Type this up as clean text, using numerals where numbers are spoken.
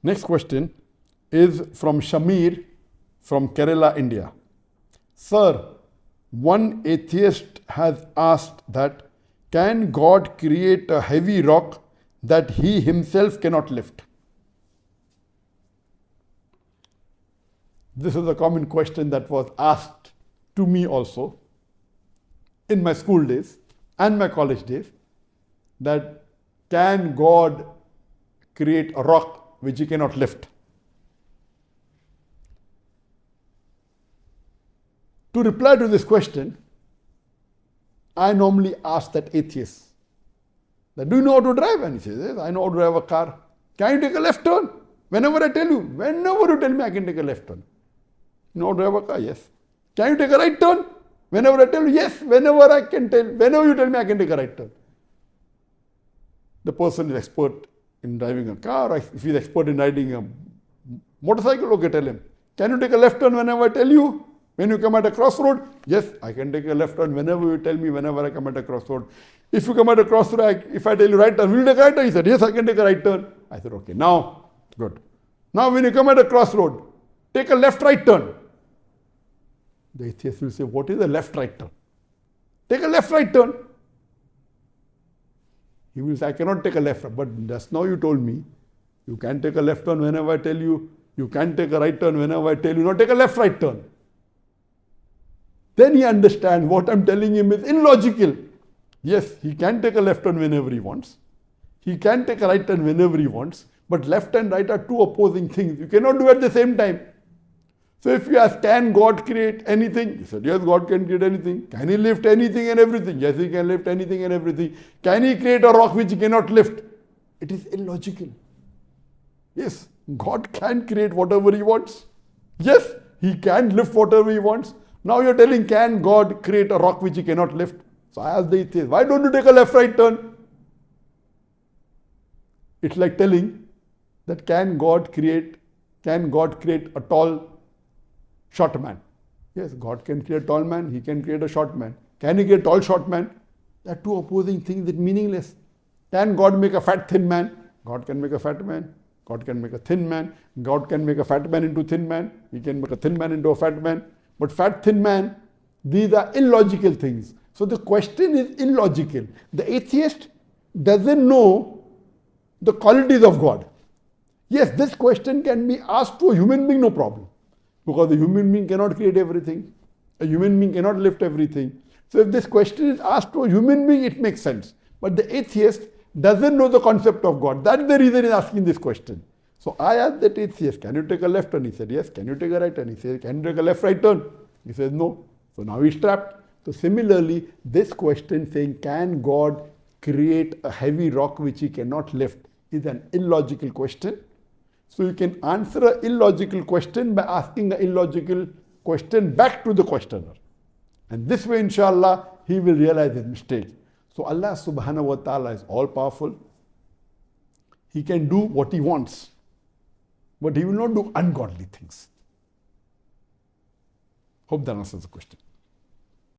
Next question is from Shamir from Kerala, India. Sir, one atheist has asked that can God create a heavy rock that he himself cannot lift? This is a common question that was asked to me also in my school days and my college days, that can God create a rock which he cannot lift? To reply to this question, I normally ask that atheist, that do you know how to drive? And he says, yes, I know how to drive a car. Can you take a left turn? Whenever I tell you, whenever you tell me I can take a left turn. You know how to drive a car? Yes. Can you take a right turn? Whenever I tell you, yes, whenever you tell me I can take a right turn. The person is expert in driving a car, or if he's expert in riding a motorcycle, okay, tell him. Can you take a left turn whenever I tell you? When you come at a crossroad, yes, I can take a left turn whenever you tell me, whenever I come at a crossroad. If you come at a crossroad, if I tell you right turn, will you take a right turn? He said, yes, I can take a right turn. I said, okay, now, good. Now when you come at a crossroad, take a left-right turn. The atheist will say, what is a left-right turn? Take a left-right turn. He will say, I cannot take a left, but just now you told me, you can take a left turn whenever I tell you, you can take a right turn whenever I tell you, now take a left-right turn. Then he understands what I'm telling him is illogical. Yes, he can take a left turn whenever he wants. He can take a right turn whenever he wants. But left and right are two opposing things. You cannot do at the same time. So if you ask, can God create anything? He said, yes, God can create anything. Can he lift anything and everything? Yes, he can lift anything and everything. Can he create a rock which he cannot lift? It is illogical. Yes, God can create whatever he wants. Yes, he can lift whatever he wants. Now you're telling, can God create a rock which he cannot lift? So I asked the atheist, why don't you take a left-right turn? It's like telling that can God create a tall, short man? Yes, God can create a tall man, he can create a short man. Can he create a tall, short man? They are two opposing things that are meaningless. Can God make a fat, thin man? God can make a fat man. God can make a thin man. God can make a fat man into thin man. He can make a thin man into a fat man. But fat, thin man, these are illogical things. So the question is illogical. The atheist doesn't know the qualities of God. Yes, this question can be asked to a human being, no problem. Because a human being cannot create everything. A human being cannot lift everything. So if this question is asked to a human being, it makes sense. But the atheist doesn't know the concept of God. That's the reason he's asking this question. So I asked that atheist, can you take a left turn? He said, yes. Can you take a right turn? He said, can you take a left-right turn? He says, no. So now he's trapped. So similarly, this question saying, can God create a heavy rock which he cannot lift is an illogical question. So you can answer an illogical question by asking an illogical question back to the questioner. And this way, inshallah, he will realize his mistake. So Allah subhanahu wa ta'ala is all powerful. He can do what he wants. But he will not do ungodly things. Hope that answers the question.